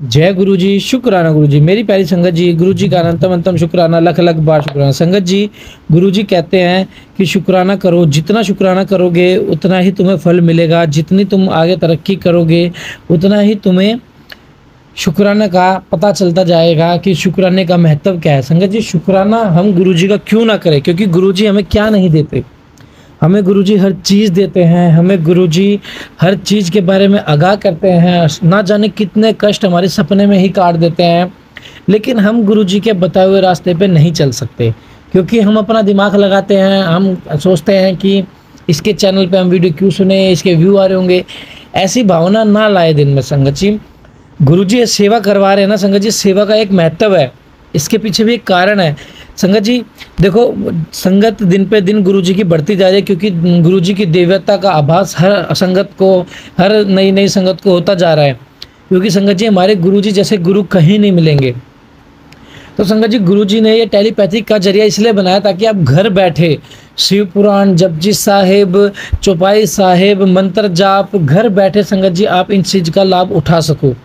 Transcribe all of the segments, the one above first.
जय गुरु जी, शुक्राना गुरु जी। मेरी प्यारी संगत जी, गुरु जी का अनंतम अंतम शुक्राना, लख लख बार शुक्राना। संगत जी, गुरु जी कहते हैं कि शुक्राना करो, जितना शुक्राना करोगे उतना ही तुम्हें फल मिलेगा, जितनी तुम आगे तरक्की करोगे उतना ही तुम्हें शुक्राना का पता चलता जाएगा कि शुक्राने का महत्व क्या है। संगत जी, शुक्राना हम गुरु जी का क्यों ना करें, क्योंकि गुरु जी हमें क्या नहीं देते, हमें गुरुजी हर चीज़ देते हैं, हमें गुरुजी हर चीज़ के बारे में आगाह करते हैं। ना जाने कितने कष्ट हमारे सपने में ही काट देते हैं, लेकिन हम गुरुजी के बताए हुए रास्ते पे नहीं चल सकते, क्योंकि हम अपना दिमाग लगाते हैं। हम सोचते हैं कि इसके चैनल पे हम वीडियो क्यों सुने, इसके व्यू आ रहे होंगे। ऐसी भावना ना लाए दिन में संगत जी। गुरुजी ये सेवा करवा रहे हैं ना संगत जी, सेवा का एक महत्व है, इसके पीछे भी एक कारण है। संगत जी देखो, संगत दिन पे दिन गुरुजी की बढ़ती जा रही है, क्योंकि गुरुजी की दिव्यता का आभास हर संगत को, हर नई नई संगत को होता जा रहा है। क्योंकि संगत जी हमारे गुरुजी जैसे गुरु कहीं नहीं मिलेंगे। तो संगत जी, गुरुजी ने ये टेलीपैथिक का जरिया इसलिए बनाया ताकि आप घर बैठे शिव पुराण, जपजी साहिब, चौपाई साहिब, मंत्र जाप, घर बैठे संगत जी आप इन चीज़ का लाभ उठा सको।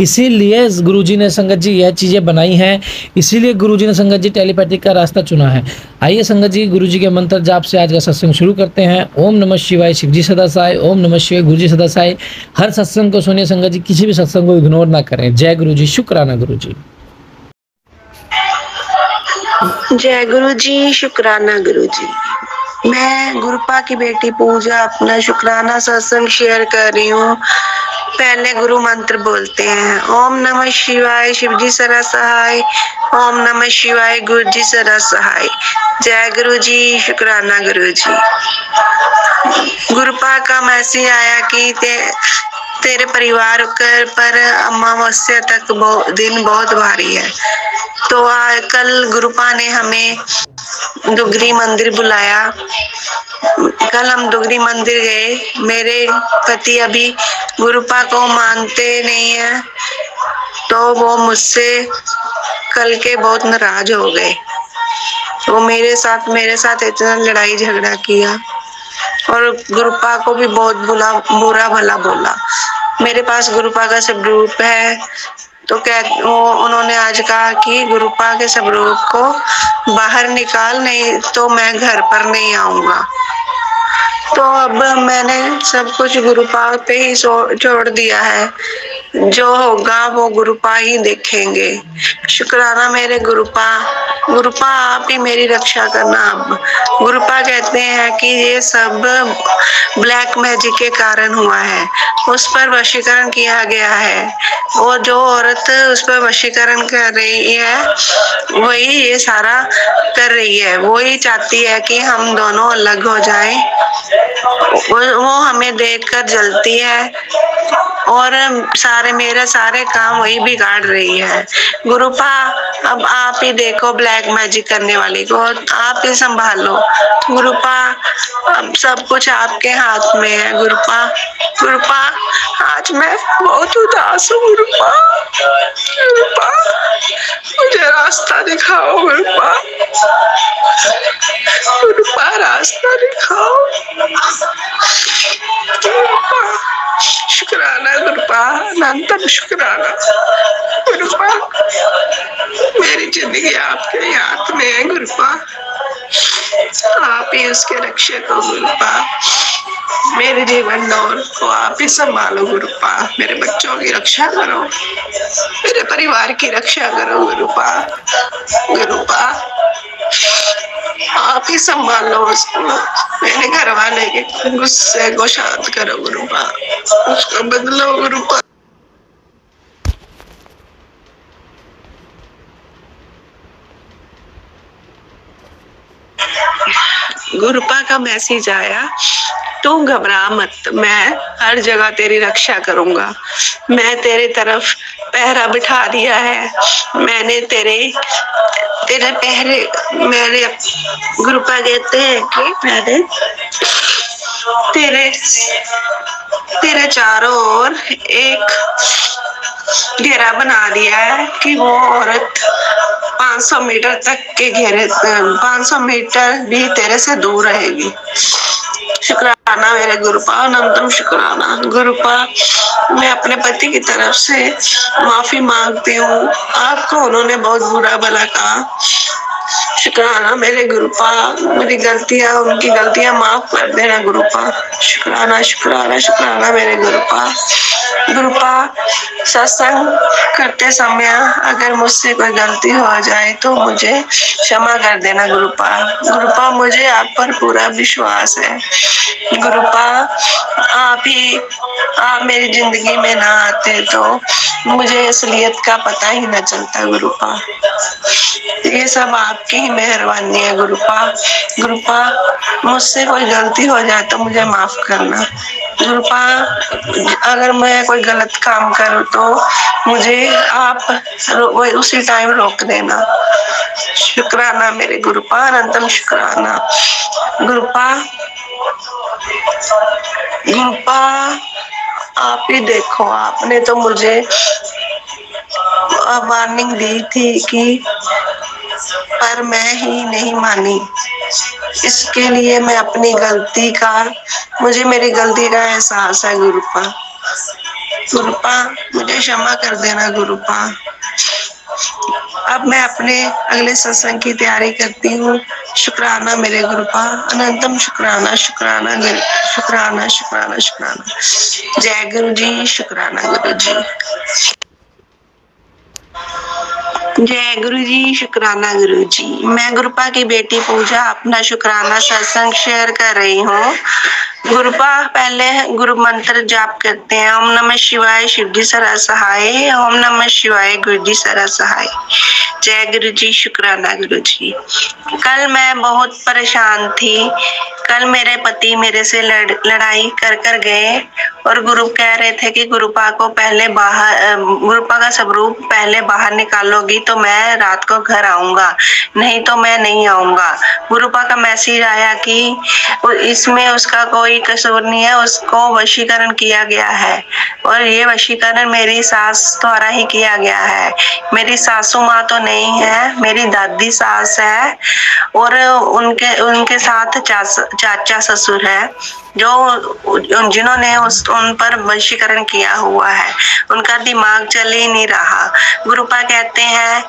इसीलिए गुरुजी ने संगत जी यह चीज़ें बनाई हैं, इसीलिए गुरुजी ने संगत जी टेलीपैथिक का रास्ता चुना है। आइए संगत जी, गुरुजी के मंत्र जाप से आज का सत्संग शुरू करते हैं। ओम नमः शिवाय, शिवजी सदा सहाय। ओम नमः शिवाय, गुरुजी सदा सहाय। हर सत्संग को सुनिए संगत जी, किसी भी सत्संग को इग्नोर ना करें। जय गुरुजी, शुक्राना गुरुजी। जय गुरु जी, शुक्राना गुरु जी। मैं गुरुपा की बेटी पूजा अपना शुक्राना सत्संग शेयर कर रही हूँ। पहले गुरु मंत्र बोलते हैं। ओम नमः शिवाय, शिवजी सदा सहाय। ओम नमः शिवाय, गुरु जी सदा सहाय। जय गुरु जी, शुक्राना गुरु जी। गुरुपा का मैसेज आया कि तेरे परिवार पर अमावस्या तक दिन बहुत भारी है। तो कल गुरुपा ने हमें दुगरी मंदिर बुलाया। कल हम दुगरी मंदिर गए। मेरे पति अभी गुरुपा को मानते नहीं है, तो वो मुझसे कल के बहुत नाराज हो गए। वो मेरे साथ इतना लड़ाई झगड़ा किया और गुरुपा को भी बहुत बुरा भला बोला। मेरे पास गुरुपा का स्वरूप है, तो उन्होंने आज कहा कि गुरुपा के स्वरूप को बाहर निकाल, नहीं तो मैं घर पर नहीं आऊंगा। तो अब मैंने सब कुछ गुरुपा पे ही छोड़ दिया है। जो होगा वो गुरुपा ही देखेंगे। शुक्राना मेरे गुरुपा। गुरुपा आप ही मेरी रक्षा करना। अब गुरुपा कहते हैं कि ये सब ब्लैक मैजिक के कारण हुआ है, उस पर वशीकरण किया गया है। और जो औरत उस पर वशीकरण कर रही है वही ये सारा कर रही है। वो ही चाहती है कि हम दोनों अलग हो जाएं। वो हमें देखकर जलती है और मेरे सारे काम वही बिगाड़ रही है। गुरुपा अब आप ही देखो, ब्लैक मैजिक करने वाली को आप ही संभालो। गुरुपा अब सब कुछ आपके हाथ में है। गुरुपा आज मैं बहुत उदास हूँ। गुरुपा मुझे रास्ता दिखाओ। गुरुपा रास्ता दिखाओ। शुक्राना गुरुपा, अनंतम शुक्राना गुरुपा। मेरी जिंदगी आपके हाथ में है गुरुपा, आप ही उसके रक्षक हो गुरुपा। मेरे जीवन दौर को आप ही संभालो गुरुपा। मेरे बच्चों की रक्षा करो, मेरे परिवार की रक्षा करो गुरुपा। आप ही संभालो उसको। मेरे घर वाले के गुस्से को शांत करो गुरुपा, उसको बदलो गुरुपा। गुरुपा का मैसेज आया, तू घबरा मत, मैं हर जगह तेरी रक्षा करूंगा। मैं तेरे तरफ पहरा बिठा दिया है। मैंने तेरे पहरे, मेरे गुरुपा कहते हैं कि मैंने तेरे चारों ओर एक घेरा बना दिया है कि वो औरत 500 मीटर तक के घेरे, 500 मीटर भी तेरे से दूर रहेगी। शुक्राना शुक्राना मेरे गुरुपा, अनंतम शुक्राना। गुरुपा, मैं अपने पति की तरफ से माफी मांगती हूँ, आपको उन्होंने बहुत बुरा भला कहा। शुक्राना मेरे गुरुपा, मेरी गलतियां, उनकी गलतियां माफ कर देना गुरुपा। शुक्राना शुक्राना शुक्राना मेरे गुरुपा। गुरुपा, सत्संग करते समय अगर मुझसे कोई गलती हो जाए तो मुझे क्षमा कर देना गुरुपा। गुरुपा, मुझे आप पर पूरा विश्वास है गुरुपा। आप मेरी जिंदगी में ना आते तो मुझे असलियत का पता ही न चलता गुरुपा। ये सब आपकी ही मेहरबानी है गुरुपा। गुरुपा, मुझसे कोई गलती हो जाए तो मुझे माफ करना गुरुपा। अगर मैं कोई गलत काम करूँ तो मुझे आप उसी टाइम रोक देना। शुक्राना मेरे गुरुपा, अनंतम शुक्राना। गुरुपा, गुरुपा, आप ही देखो, आपने तो मुझे वार्निंग दी थी कि पर मैं ही नहीं मानी। इसके लिए मैं अपनी गलती का, मुझे मेरी गलती का एहसास है गुरुपा। गुरुपा, मुझे क्षमा कर देना गुरुपा। अब मैं अपने अगले सत्संग की तैयारी करती हूँ। शुक्राना मेरे गुरुपा, अनंतम शुक्राना शुक्राना शुक्राना शुक्राना शुक्राना। जय गुरु जी, शुक्राना गुरु जी। जय गुरु जी, शुक्राना गुरु जी। मैं गुरुपा की बेटी पूजा अपना शुक्राना सत्संग शेयर कर रही हूँ। गुरुपा पहले गुरु मंत्र जाप करते हैं, ओम नमः शिवाय शिव जी सदा सहाय, ओम नमः शिवाय गुरु जी सदा सहाय। जय गुरु जी, शुक्राना गुरु जी। कल मैं बहुत परेशान थी। कल मेरे पति मेरे से लड़ाई कर गए और गुरु कह रहे थे कि गुरुपा को पहले बाहर, गुरुपा का स्वरूप पहले बाहर निकालोगी तो मैं रात को घर आऊंगा, नहीं तो मैं नहीं आऊंगा। गुरुपा का मैसेज आया कि इसमें उसका कोई कसूर नहीं है, उसको वशीकरण किया गया है और ये वशीकरण मेरी सास द्वारा ही किया गया है। मेरी सासू माँ तो नहीं है, मेरी दादी सास है और उनके साथ चाचा ससुर है जो जिन्होंने उन पर वशीकरण किया हुआ है। उनका दिमाग चल ही नहीं रहा। गुरुपा कहते हैं,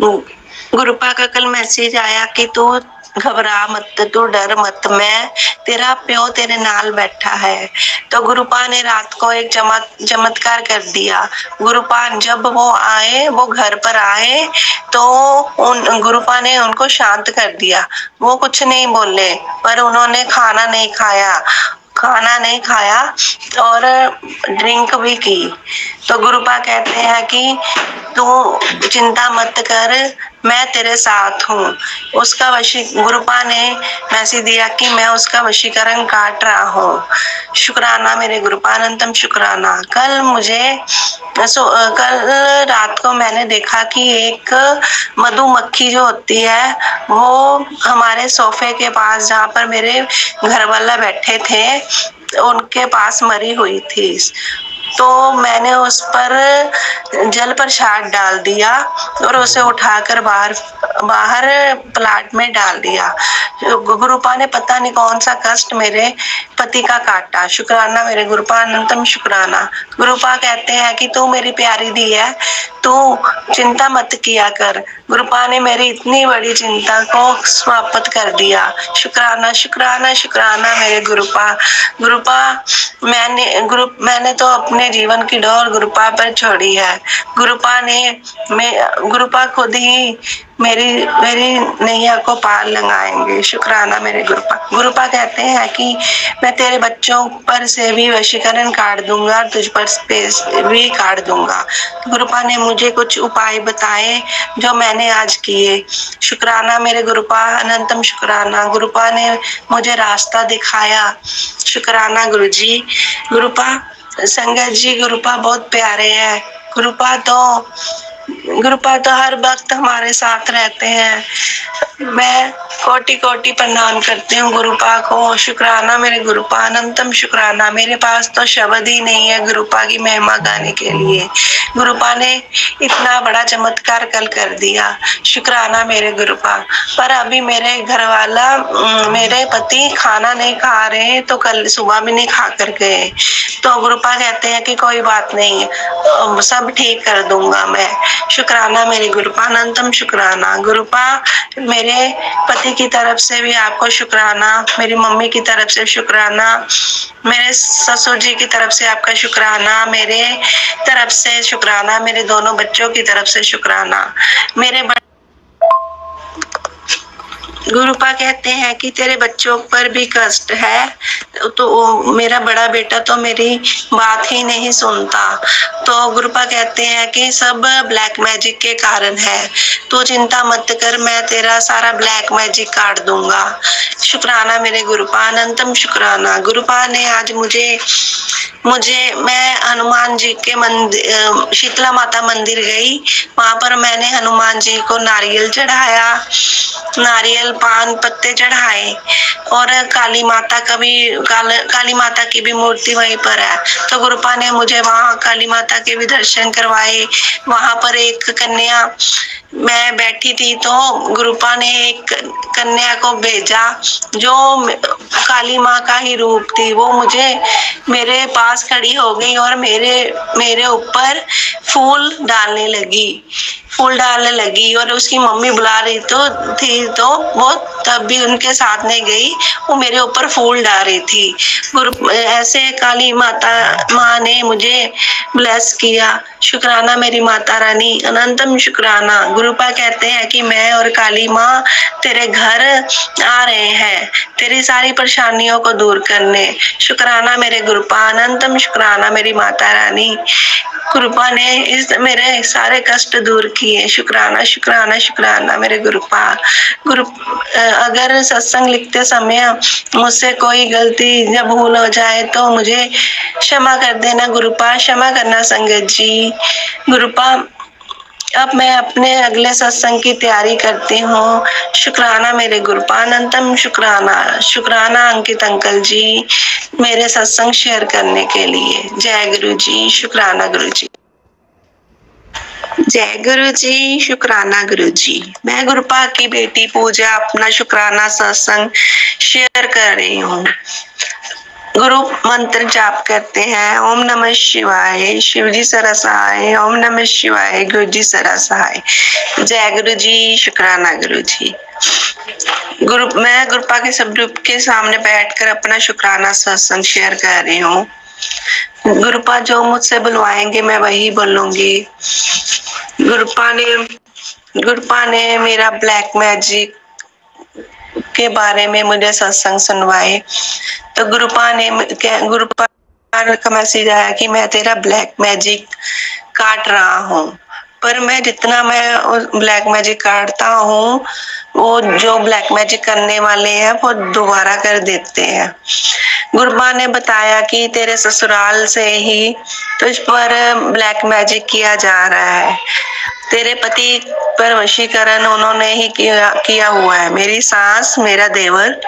गुरुपा का कल मैसेज आया कि तू घबरा मत, तू डर मत, मैं तेरा प्यो तेरे नाल बैठा है। तो गुरुपा ने रात को एक चमत्कार कर दिया। गुरुपा जब वो घर पर आए तो गुरुपा ने उनको शांत कर दिया। वो कुछ नहीं बोले पर उन्होंने खाना नहीं खाया और ड्रिंक भी की। तो गुरुपा कहते हैं कि तू चिंता मत कर, मैं तेरे साथ हूँ। उसका गुरुपा ने मैसेज दिया कि मैं उसका वशीकरण काट रहा हूँ। शुक्राना मेरे गुरुपा, अनंतम शुक्राना। कल रात को मैंने देखा कि एक मधुमक्खी जो होती है वो हमारे सोफे के पास, जहाँ पर मेरे घर वाला बैठे थे, उनके पास मरी हुई थी। तो मैंने उस पर जल प्रसाद डाल दिया और उसे उठाकर बाहर प्लाट में डाल दिया। गुरुपा ने पता नहीं कौन सा कष्ट मेरे पति का काटा। शुक्राना मेरे गुरुपा, अनंतम शुक्राना। गुरुपा कहते हैं कि तू मेरी प्यारी दी है, तू चिंता मत किया कर। गुरुपा ने मेरी इतनी बड़ी चिंता को समाप्त कर दिया। शुक्राना शुक्राना शुक्राना मेरे गुरुपा। गुरुपा, मैंने तो अपने जीवन की डोर गुरुपा पर छोड़ी है। गुरुपा खुद ही मेरी नैया को पार लगाएंगे। शुक्राना मेरे गुरुपा। गुरुपा कहते हैं कि मैं तेरे बच्चों पर से भी वशीकरण काट दूंगा, तुझ पर भी काट दूंगा। गुरुपा ने मुझे कुछ उपाय बताए जो मैंने आज किए। शुक्राना मेरे गुरुपा, अनंतम शुक्राना। गुरुपा ने मुझे रास्ता दिखाया। शुक्राना गुरु जी। गुरुपा संगत जी, गुरुपा बहुत प्यारे हैं। गुरुपा तो गुरुपा तो हर वक्त हमारे साथ रहते हैं। मैं कोटि कोटि प्रणाम करती हूँ गुरुपा को। शुक्राना मेरे गुरुपा, अनंतम शुक्राना। मेरे पास तो शब्द ही नहीं है गुरुपा की महिमा गाने के लिए। गुरुपा ने इतना बड़ा चमत्कार कल कर दिया। शुक्राना मेरे गुरुपा। पर अभी मेरे घर वाला मेरे पति खाना नहीं खा रहे, तो कल सुबह भी नहीं खा कर गए। तो गुरुपा कहते हैं कि कोई बात नहीं, सब ठीक कर दूंगा मैं। शुक्राना मेरे गुरुपा, अनंतम शुक्राना। गुरुपा मेरे पति की तरफ से भी आपको शुक्राना, मेरी मम्मी की तरफ से शुक्राना, मेरे ससुर जी की तरफ से आपका शुक्राना, मेरे तरफ से शुक्राना, मेरे दोनों बच्चों की तरफ से शुक्राना। मेरे गुरुपा कहते हैं कि तेरे बच्चों पर भी कष्ट है, तो मेरा बड़ा बेटा तो मेरी बात ही नहीं सुनता। तो गुरुपा कहते हैं कि सब ब्लैक मैजिक के कारण है, तो चिंता मत कर, मैं तेरा सारा ब्लैक मैजिक काट दूंगा। शुक्राना मेरे गुरुपा, अनंतम शुक्राना। गुरुपा ने आज मुझे मैं हनुमान जी के मंदिर, शीतला माता मंदिर गई। वहां पर मैंने हनुमान जी को नारियल चढ़ाया, नारियल पान पत्ते चढ़ाए, और काली माता काली माता की भी मूर्ति वहीं पर है। तो गुरुपा ने मुझे वहां काली माता के भी दर्शन करवाए। वहां पर एक कन्या, मैं बैठी थी तो गुरुपा ने एक कन्या को भेजा जो काली माँ का ही रूप थी। वो मुझे मेरे पास खड़ी हो गई और मेरे ऊपर फूल डालने लगी और उसकी मम्मी बुला रही तो वो तब भी उनके साथ नहीं गई, वो मेरे ऊपर फूल डाल रही थी। ऐसे काली माँ ने मुझे ब्लेस किया। शुक्राना मेरी माता रानी, अनंतम शुक्राना। गुरुपा कहते हैं कि मैं और काली माँ तेरे घर आ रहे हैं तेरी सारी परेशानियों को दूर करने। शुक्राना मेरे गुरुपा, अनंतम शुक्राना मेरी माता रानी। गुरुपा ने मेरे सारे कष्ट दूर किए। शुक्राना शुक्राना शुक्राना मेरे गुरुपा। अगर सत्संग लिखते समय मुझसे कोई गलती या भूल हो जाए तो मुझे क्षमा कर देना गुरुपा, क्षमा करना संगत जी। गुरुपा अब मैं अपने अगले सत्संग की तैयारी करती हूँ। शुक्राना मेरे गुरुपा, अनंतम शुक्राना। शुक्राना अंकित अंकल जी मेरे सत्संग शेयर करने के लिए। जय गुरु जी, शुक्राना गुरु जी। जय गुरु जी, शुक्राना गुरु जी। मैं गुरुपा की बेटी पूजा अपना शुक्राना सत्संग शेयर कर रही हूँ। गुरु मंत्र जाप करते हैं। ओम नमः शिवाय, शिव जी सरसाय। ओम नमः शिवाय, गुरु जी सरसाय। जय गुरु जी, शुक्राना गुरु जी। मैं गुरुपा के सब ग्रुप के सामने बैठकर अपना शुक्राना सत्संग शेयर कर रही हूँ। गुरुपा जो मुझसे बुलवाएंगे मैं वही बोलूंगी। गुरुपा ने मेरा ब्लैक मैजिक के बारे में मुझे सत्संग सुनवाए। तो गुरुपा का मैसेज आया कि मैं तेरा ब्लैक मैजिक काट रहा हूँ। पर जितना मैं ब्लैक मैजिक काटता हूँ, वो जो ब्लैक मैजिक करने वाले हैं वो दोबारा कर देते हैं। गुरुपा ने बताया कि तेरे ससुराल से ही तुझ पर ब्लैक मैजिक किया जा रहा है। तेरे पति पर वशीकरण उन्होंने ही किया हुआ है। मेरी सास, मेरा देवर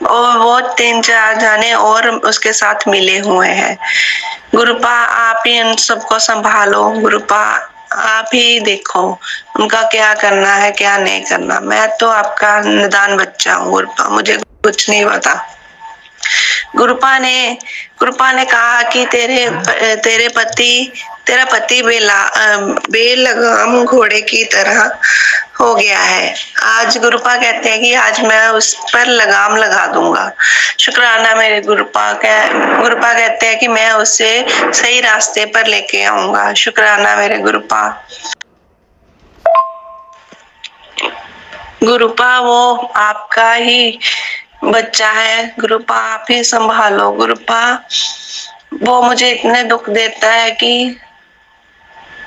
और वो 3-4 जाने और उसके साथ मिले हुए हैं। गुरुपा आप ही उन सबको संभालो। गुरुपा आप ही देखो उनका क्या करना है क्या नहीं करना। मैं तो आपका निदान बच्चा हूँ गुरुपा, मुझे कुछ नहीं पता। गुरुपा ने कहा कि तेरा पति बेलगाम घोड़े की तरह हो गया है। आज गुरुपा कहते हैं कि आज मैं उस पर लगाम लगा दूंगा। शुक्राना मेरे गुरुपा कहते हैं कि मैं उसे सही रास्ते पर लेके आऊंगा। शुक्राना मेरे गुरुपा। गुरुपा वो आपका ही बच्चा है। गुरुपा आप ही संभालो। गुरुपा वो मुझे इतने दुख देता है कि,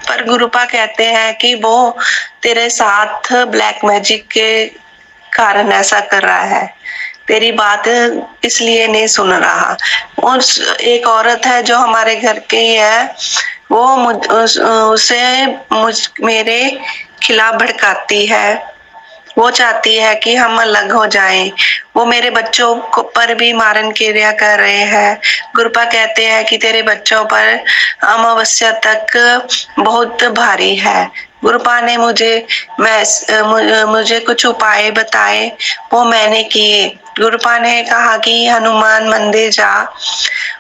पर गुरुपा कहते हैं कि वो तेरे साथ ब्लैक मैजिक के कारण ऐसा कर रहा है, तेरी बात इसलिए नहीं सुन रहा। और एक औरत है जो हमारे घर के ही है, वो उसे मेरे खिलाफ भड़काती है। वो चाहती है कि हम अलग हो जाएं। वो मेरे बच्चों को पर भी मारन क्रिया कर रहे हैं। गुरुपा कहते हैं कि तेरे बच्चों पर अमावस्या तक बहुत भारी है। गुरुपा ने मुझे कुछ उपाय बताए, वो मैंने किए। गुरुपा ने कहा कि हनुमान मंदिर जा,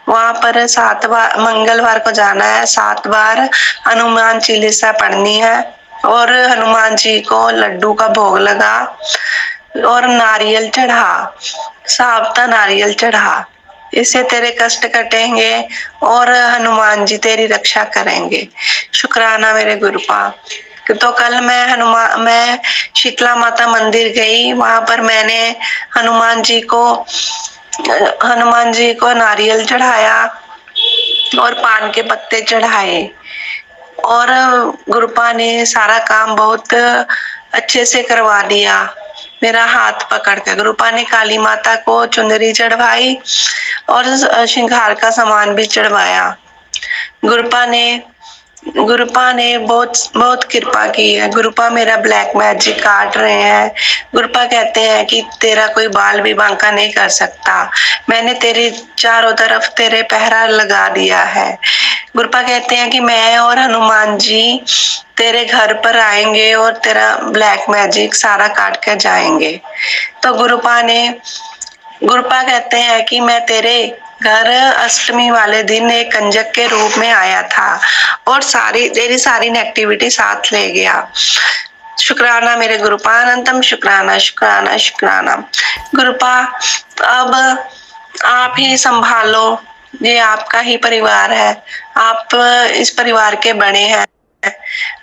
वहां पर 7 बार मंगलवार को जाना है, 7 बार हनुमान चालीसा पढ़नी है और हनुमान जी को लड्डू का भोग लगा और नारियल चढ़ा, साबुता नारियल चढ़ा। इससे तेरे कष्ट कटेंगे और हनुमान जी तेरी रक्षा करेंगे। शुक्राना मेरे गुरुपा। तो कल मैं शीतला माता मंदिर गई। वहां पर मैंने हनुमान जी को नारियल चढ़ाया और पान के पत्ते चढ़ाए और गुरुपा ने सारा काम बहुत अच्छे से करवा दिया। मेरा हाथ पकड़ कर गुरुपा ने काली माता को चुनरी चढ़वाई और श्रृंगार का सामान भी चढ़वाया। गुरुपा ने बहुत कृपा की है। गुरुपा मेरा ब्लैक मैजिक काट रहे हैं। गुरुपा कहते हैं कि तेरा कोई बाल भी बांका नहीं कर सकता। मैंने तेरे चारों तरफ तेरे पहरा लगा दिया है। गुरुपा कहते हैं कि मैं और हनुमान जी तेरे घर पर आएंगे और तेरा ब्लैक मैजिक सारा काट कर जाएंगे। तो गुरुपा कहते हैं कि मैं तेरे घर अष्टमी वाले दिन एक कंजक के रूप में आया था और तेरी सारी नेगेटिविटी साथ ले गया। शुक्राना मेरे गुरुपा, अनंतम शुक्राना शुक्राना शुक्राना। गुरुपा अब आप ही संभालो, ये आपका ही परिवार है, आप इस परिवार के बड़े हैं।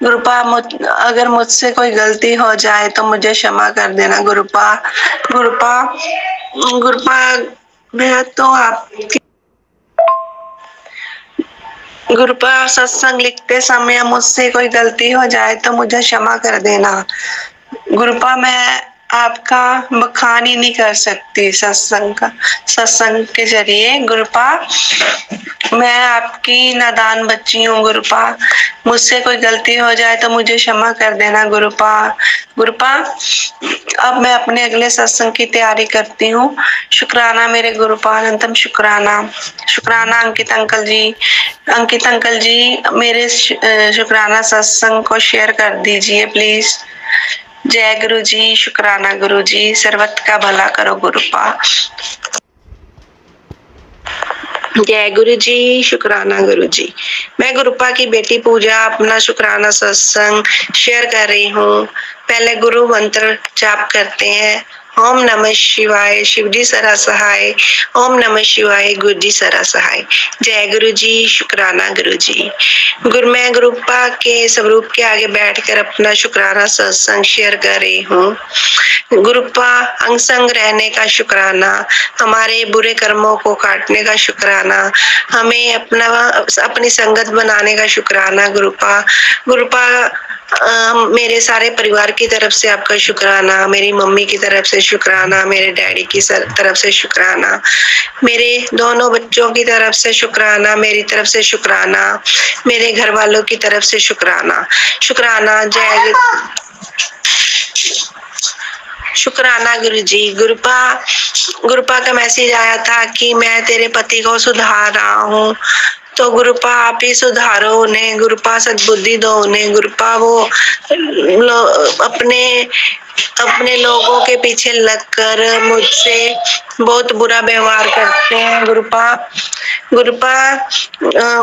गुरुपा अगर मुझसे कोई गलती हो जाए तो मुझे क्षमा कर देना गुरुपा। गुरुपा मैं तो आपकी गुरुपा सत्संग लिखते समय मुझसे कोई गलती हो जाए तो मुझे क्षमा कर देना गुरुपा। मैं आपका बखान ही नहीं कर सकती सत्संग के जरिए गुरुपा। मैं आपकी नादान बच्ची हूँ गुरुपा। मुझसे कोई गलती हो जाए तो मुझे क्षमा कर देना गुरुपा। अब मैं अपने अगले सत्संग की तैयारी करती हूँ। शुक्राना मेरे गुरुपा, अनंतम शुक्राना। शुक्राना अंकित अंकल जी मेरे शुक्राना सत्संग को शेयर कर दीजिए प्लीज। जय गुरु जी, शुक्राना गुरु जी, सर्वत का भला करो गुरुपा। जय गुरु जी, शुक्राना गुरु जी। मैं गुरुपा की बेटी पूजा अपना शुक्राना सत्संग शेयर कर रही हूँ। पहले गुरु मंत्र जाप करते हैं। ओम नमः शिवाय, शिव जी सरा सहाय। ओम नमः शिवाय, गुरु जी सरा सहाय। जय गुरु जी, शुक्राना गुरु जी। मैं गुरुपा के स्वरूप के आगे बैठकर अपना शुक्राना सत्संग शेयर कर रही हूँ। गुरुपा अंग संग रहने का शुक्राना, हमारे बुरे कर्मों को काटने का शुक्राना, हमें अपनी संगत बनाने का शुक्राना गुरुपा। मेरे सारे परिवार की तरफ से आपका शुक्राना, मेरी मम्मी की तरफ से शुक्राना, मेरे डैडी की तरफ से शुक्राना, मेरे दोनों बच्चों की तरफ से शुक्राना, मेरी तरफ से शुक्राना, मेरे घर वालों की तरफ से शुक्राना। शुक्राना गुरु जी। गुरुपा का मैसेज आया था कि मैं तेरे पति को सुधार रहा हूँ, तो गुरुपा आप ही सुधारो उन्हें, गुरुपा सद्बुद्धि दो उन्हें गुरुपा। वो अपने लोगों के पीछे लगकर मुझसे बहुत बुरा व्यवहार करते हैं गुरुपा।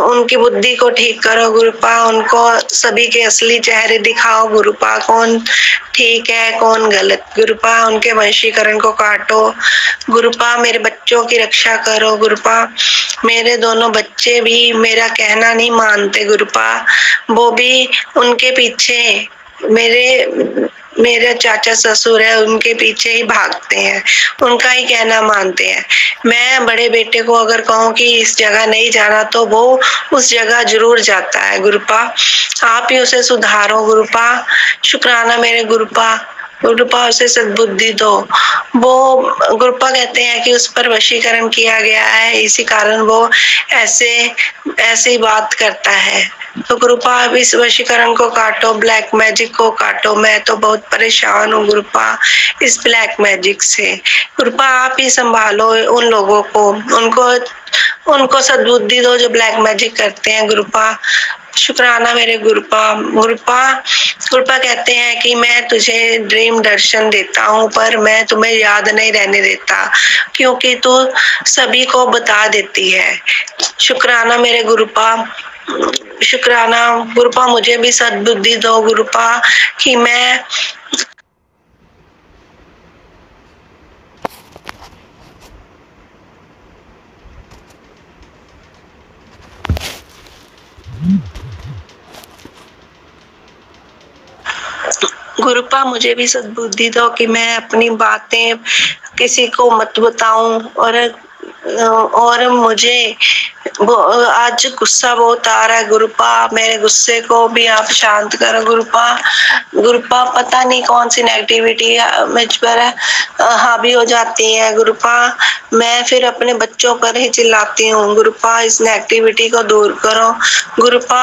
उनकी बुद्धि को ठीक करो गुरुपा, उनको सभी के असली चेहरे दिखाओ गुरुपा, कौन ठीक है कौन गलत गुरुपा। उनके वंशीकरण को काटो गुरुपा, मेरे बच्चों की रक्षा करो गुरुपा। मेरे दोनों बच्चे भी मेरा कहना नहीं मानते गुरुपा, वो भी उनके पीछे मेरे चाचा ससुर है उनके पीछे ही भागते हैं, उनका ही कहना मानते हैं। मैं बड़े बेटे को अगर कहूँ कि इस जगह नहीं जाना तो वो उस जगह जरूर जाता है गुरुपा। आप ही उसे सुधारो गुरुपा। शुक्राना मेरे गुरुपा, गुरुपा उसे सद्बुद्धि दो। वो गुरुपा कहते हैं कि उस पर वशीकरण किया गया है, इसी कारण वो ऐसे ऐसी बात करता है। तो गुरुपा अब इस वशीकरण को काटो, ब्लैक मैजिक को काटो। मैं तो बहुत परेशान हूँ गुरुपा इस ब्लैक मैजिक से। गुरुपा आप ही संभालो उन लोगों को, उनको उनको सद्बुद्धि दो जो ब्लैक मैजिक करते हैं। गुरुपा शुक्राना मेरे गुरुपा। गुरुपा गुरुपा कहते हैं कि मैं तुझे ड्रीम दर्शन देता हूँ, पर मैं तुम्हें याद नहीं रहने देता, क्योंकि तू सभी को बता देती है। शुक्राना मेरे गुरुपा। शुक्राना गुरुपा, मुझे भी सद्बुद्धि दो गुरुपा कि मैं गुरुपा मुझे भी सद्बुद्धि दो कि मैं अपनी बातें किसी को मत बताऊं, और मुझे आज गुस्सा बहुत आ रहा है गुरुपा। मेरे गुस्से को भी आप शांत करो गुरुपा। गुरुपा पता नहीं कौन सी नेगेटिविटी मुझ पर हावी हो जाती है गुरुपा। मैं फिर अपने बच्चों पर ही चिल्लाती हूँ गुरुपा। इस नेगेटिविटी को दूर करो गुरुपा।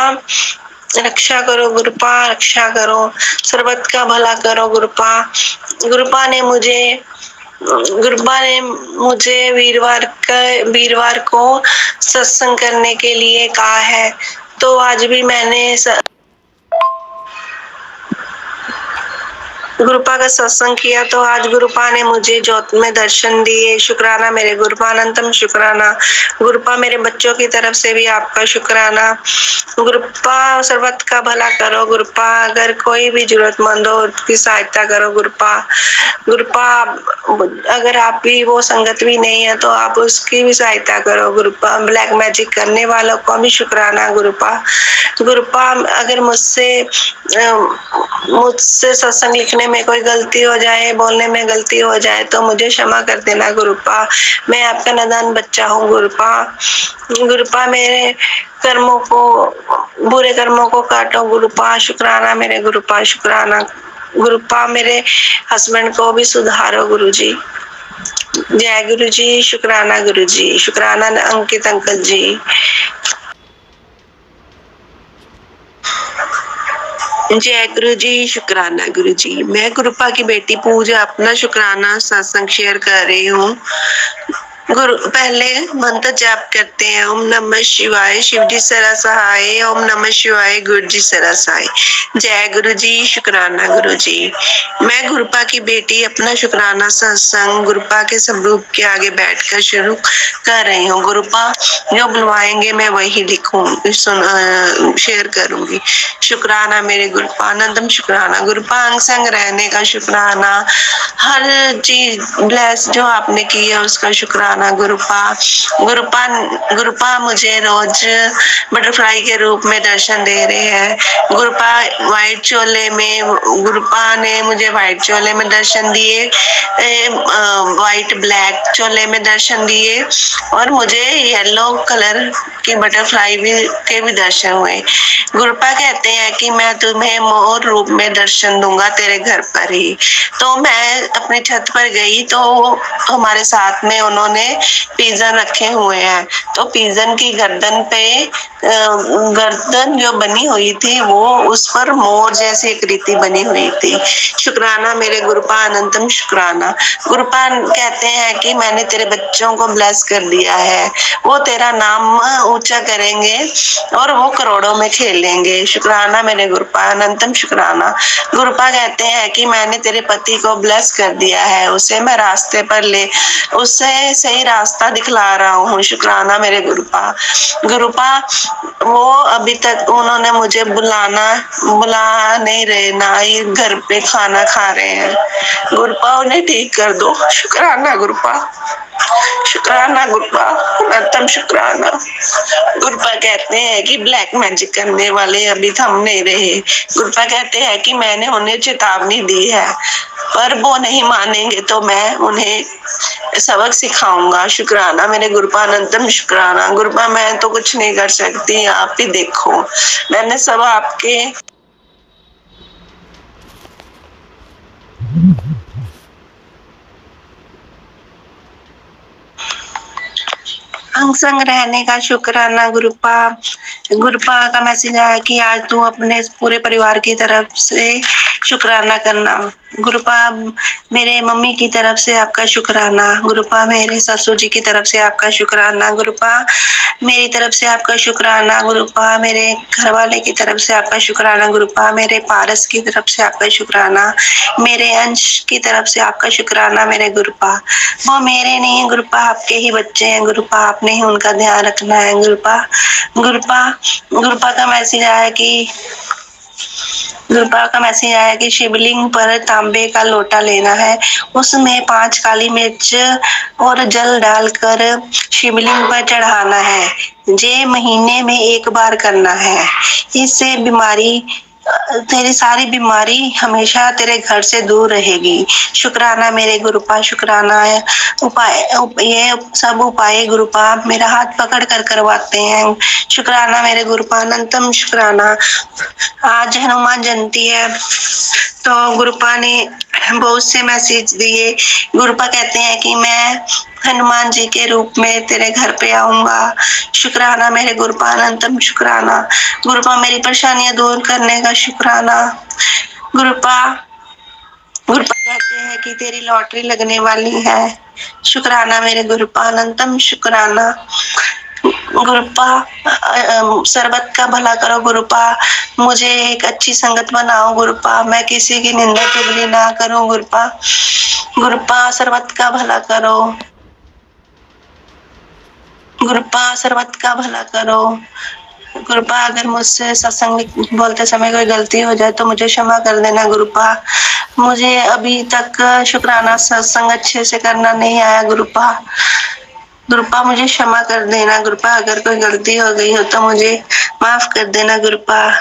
रक्षा करो गुरुपा, रक्षा करो, सर्वत का भला करो गुरुपा। गुरुपा ने मुझे वीरवार को सत्संग करने के लिए कहा है, तो आज भी मैंने गुरुपा का सत्संग किया। तो आज गुरुपा ने मुझे ज्योत में दर्शन दिए। शुक्राना मेरे गुरुपा, अनंतम शुक्राना गुरुपा। मेरे बच्चों की तरफ से भी आपका शुक्राना गुरुपा। सर्वत का भला करो गुरुपा। अगर कोई भी जरूरतमंद हो उसकी सहायता करो गुरुपा। गुरुपा अगर आप भी वो संगत भी नहीं है तो आप उसकी भी सहायता करो गुरुपा। ब्लैक मैजिक करने वालों को भी शुक्राना गुरुपा। गुरुपा अगर मुझसे सत्संग लिखने में कोई गलती हो जाए, बोलने में गलती हो जाए तो मुझे क्षमा कर देना गुरुपा। मैं आपका नादान बच्चा हूँ गुरुपा। गुरुपा मेरे कर्मों को, बुरे कर्मों को काटो गुरुपा। शुक्राना मेरे गुरुपा, शुक्राना गुरुपा। मेरे हस्बैंड को भी सुधारो गुरुजी। जय गुरु जी। शुक्राना गुरु जी। शुक्राना अंकित अंकल जी। जय गुरु जी। शुक्राना गुरु जी। मैं गुरुपा की बेटी पूजा अपना शुक्राना सत्संग शेयर कर रही हूँ। गुरु पहले मंत्र जाप करते हैं, ओम नमः शिवाय, शिव जी सरा सहाय, ओम नमः शिवाय, गुरु जी सरा सहाय। जय गुरु जी। शुक्राना गुरु जी। मैं गुरुपा की बेटी अपना शुक्राना सत्संग गुरुपा के स्वरूप के आगे बैठकर शुरू कर रही हूँ। गुरुपा जो बुलवाएंगे मैं वही लिखूं, शेयर करूंगी। शुक्राना मेरे गुरुपा, आनंदम शुक्राना गुरुपा। अंग संग रहने का शुक्राना, हर चीज ब्लेस जो आपने की है उसका शुक्राना गुरुपा। गुरुपा मुझे रोज बटरफ्लाई के रूप में दर्शन दे रहे हैं गुरुपा। व्हाइट चोले में गुरुपा ने मुझे व्हाइट चोले में दर्शन दिए, व्हाइट ब्लैक चोले में दर्शन दिए, और मुझे येलो कलर की बटरफ्लाई के भी दर्शन हुए। गुरुपा कहते हैं कि मैं तुम्हें मोर रूप में दर्शन दूंगा तेरे घर पर ही। तो मैं अपनी छत पर गई तो हमारे साथ में उन्होंने पिजन रखे हुए हैं, तो पिजन की गर्दन जो बनी हुई थी वो उस पर मोर जैसी एक रीति बनी हुई थी। शुक्राना मेरे गुरुपा, अनंतम शुक्राना गुरुपा। कहते हैं कि मैंने तेरे बच्चों को ब्लेस कर दिया है, वो तेरा नाम ऊंचा करेंगे और वो करोड़ों में खेलेंगे। शुक्राना मेरे गुरुपा, अनंतम शुक्राना गुरुपा। कहते हैं कि मैंने तेरे पति को ब्लेस कर दिया है, उसे मैं रास्ते पर उससे सही रास्ता दिखला रहा हूँ। शुक्राना मेरे गुरुपा। गुरुपा वो अभी तक उन्होंने मुझे बुला नहीं रहे, ना ही घर पे खाना खा रहे हैं। गुरुपा उन्हें ठीक कर दो। शुक्राना गुरुपा, शुक्राना गुरुपा, अनंतम शुक्राना गुरुपा। कहते हैं कि ब्लैक मैजिक करने वाले अभी थम नहीं रहे। गुरुपा कहते हैं कि मैंने उन्हें चेतावनी दी है, पर वो नहीं मानेंगे तो मैं उन्हें सबक सिखाऊंगा। शुक्राना मेरे गुरुपा, अनंतम शुक्राना गुरुपा। मैं तो कुछ नहीं कर सकती, आप ही देखो, मैंने सब आपके अंग संग रहने का शुक्राना गुरुपा। गुरुपा का मैसेज आया कि आज तू अपने पूरे परिवार की तरफ से शुक्राना करना। गुरुपा मेरे मम्मी की तरफ से आपका शुक्राना। गुरुपा मेरे ससुर जी की तरफ से आपका शुक्राना। गुरुपा मेरी तरफ से आपका शुक्राना। गुरुपा मेरे घर वाले की तरफ से आपका शुक्राना। गुरुपा मेरे पारस की तरफ से आपका शुक्राना। मेरे अंश की तरफ से आपका शुक्राना। मेरे गुरुपा वो मेरे नहीं, गुरुपा आपके ही बच्चे हैं। गुरुपा आपने ही उनका ध्यान रखना है। गुरुपा गुरुपा का मैसेज आया कि शिवलिंग पर तांबे का लोटा लेना है, उसमें 5 काली मिर्च और जल डालकर शिवलिंग पर चढ़ाना है। ये महीने में 1 बार करना है। इससे तेरी सारी बीमारी हमेशा तेरे घर से दूर रहेगी। शुक्राना मेरे गुरुपा, शुक्राना है। ये सब उपाय गुरुपा मेरा हाथ पकड़ कर करवाते हैं। शुक्राना मेरे गुरुपा, अनंतम शुक्राना। आज हनुमान जयंती है तो गुरुपा ने बहुत से मैसेज दिए। गुरुपा कहते हैं कि मैं हनुमान जी के रूप में तेरे घर पे आऊंगा। शुक्राना मेरे गुरुपा, अनंतम शुक्राना। गुरुपा मेरी परेशानियां दूर करने का शुक्राना। गुरुपा कहते हैं कि तेरी लॉटरी लगने वाली है। शुक्राना मेरे गुरुपा, अनंतम शुक्राना। गुरुपा सर्वत का भला करो गुरुपा, मुझे एक अच्छी संगत बनाओ गुरुपा, मैं किसी की निंदा चुगली ना करूं गुरुपा। गुरुपा सर्वत का भला करो। गुरुपा सर्वत का भला करो। गुरुपा अगर मुझसे सत्संग बोलते समय कोई गलती हो जाए तो मुझे क्षमा कर देना गुरुपा। मुझे अभी तक शुक्राना सत्संग अच्छे से करना नहीं आया गुरुपा। गुरुपा मुझे क्षमा कर देना गुरुपा, अगर कोई गलती हो गई हो तो मुझे माफ कर देना गुरुपा।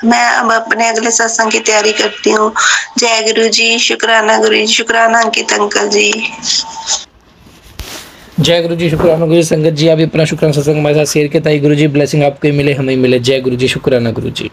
मैं अब अपने अगले सत्संग की तैयारी करती हूँ। जय गुरु जी, शुक्राना गुरु जी, शुक्राना अंकित अंकल जी। जय गुरु जी, शुक्राना गुरु जी। संगत जी आप भी अपना शुक्राना सत्संग हमारे साथ शेयर किया ताकि गुरु जी ब्लेसिंग आपको मिले, हमें मिले। जय गुरु जी, शुक्राना गुरु जी।